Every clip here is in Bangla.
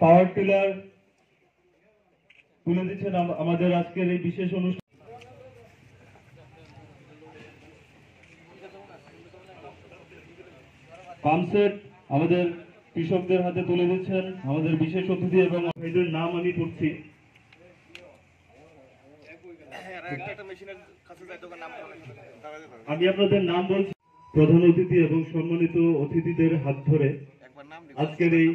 পাওয়ার টিলার তুলে দিচ্ছেন আমাদের আজকের এই বিশেষ অনুষ্ঠান। পাম্পসেট আমাদের কৃষকদের হাতে তুলে দিচ্ছেন আমাদের বিশেষ অতিথি এবং এদের নাম আমি পড়ছি। আমি আপনাদের নাম বলছি। প্রধান অতিথি এবং সম্মানিত অতিথিদের হাত ধরে আজকের এই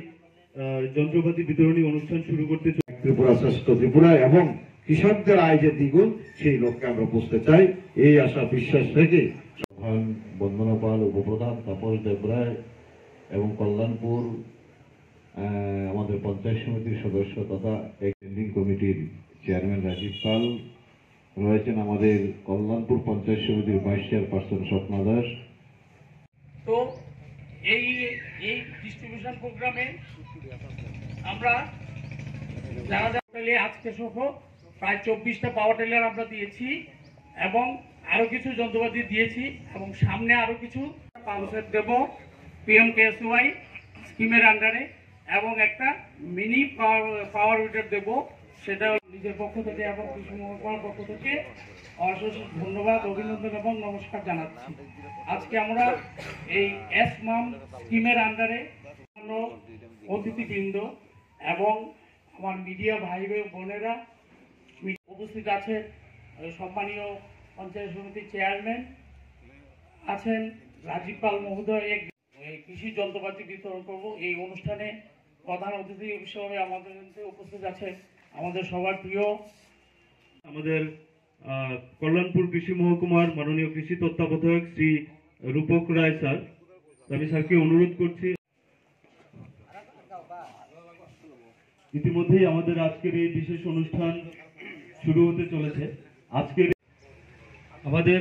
যন্ত্রপাতি বিতরণী অনুষ্ঠান শুরু করতে ত্রিপুরা শ্রেষ্ঠ ত্রিপুরা এবং কৃষকদের আয় যে দ্বিগুণ সেই লক্ষ্যে আমরা বুঝতে চাই। এই আশা বিশ্বাস থেকে বন্দনা পাল, উপপ্রধান তাপস দেবরায় এবং কল্যাণপুর আমাদের পঞ্চায়েত সমিতির সদস্য তথা স্ট্যান্ডিং কমিটির চেয়ারম্যান রাজীব পাল রয়েছেন, আমাদের কল্যাণপুর পঞ্চায়েত সমিতির ভাইস চেয়ারপারসন স্বপ্না দাস। তো এই ডিস্ট্রিবিউশন প্রোগ্রামে আমরা যারা আজকে সহ প্রায় 24টা পাওয়ার টিলার আমরা দিয়েছি এবং আরো কিছু যন্ত্রপাতি দিয়েছি এবং সামনে আরো কিছু পাম্পসেট দেব PMKSY স্কিমের আন্ডারে এবং একটা মিনি পাওয়ার উইডার দেব। সেটা নিজের পক্ষ থেকে এবং কৃষি মহকুমার পক্ষ থেকে অশেষ ধন্যবাদ, অভিনন্দন এবং নমস্কার জানাচ্ছি। আজকে আমরা এই এসমাম স্কিমের আন্ডারে অতিথিবৃন্দ এবং আমার মিডিয়া ভাই বোনেরা উপস্থিত আছে, সম্মানীয় পঞ্চায়েত সমিতির চেয়ারম্যান আছেন রাজীব পাল মহোদয়, কৃষি যন্ত্রপাতি বিতরণ করব। এই অনুষ্ঠানে প্রধান অতিথি হিসেবে আমাদের উপস্থিত আছে আমাদের সবার প্রিয় আমাদের কল্যাণপুর কৃষি মহকুমার মাননীয় কৃষি তত্ত্বাবধায়ক শ্রী রূপক রায় স্যার। আমি স্যারকে অনুরোধ করছি, ইতিমধ্যেই আমাদের আজকের এই বিশেষ অনুষ্ঠান শুরু হতে চলেছে। আজকের আমাদের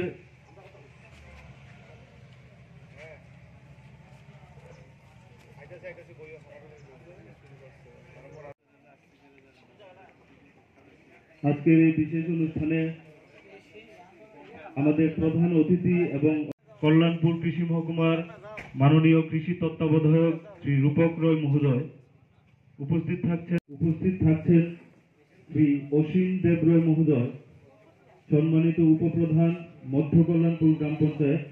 আজকের এই বিশেষ অনুষ্ঠানে আমাদের প্রধান অতিথি এবং কল্যাণপুর কৃষি মহকুমার মাননীয় কৃষি তত্ত্বাবধায়ক শ্রী রূপক রয় মহোদয় উপস্থিত থাকছেন শ্রী অসীম দেব রয় মহোদয়, সম্মানিত উপপ্রধান মধ্য কল্যাণপুর গ্রাম পঞ্চায়েত।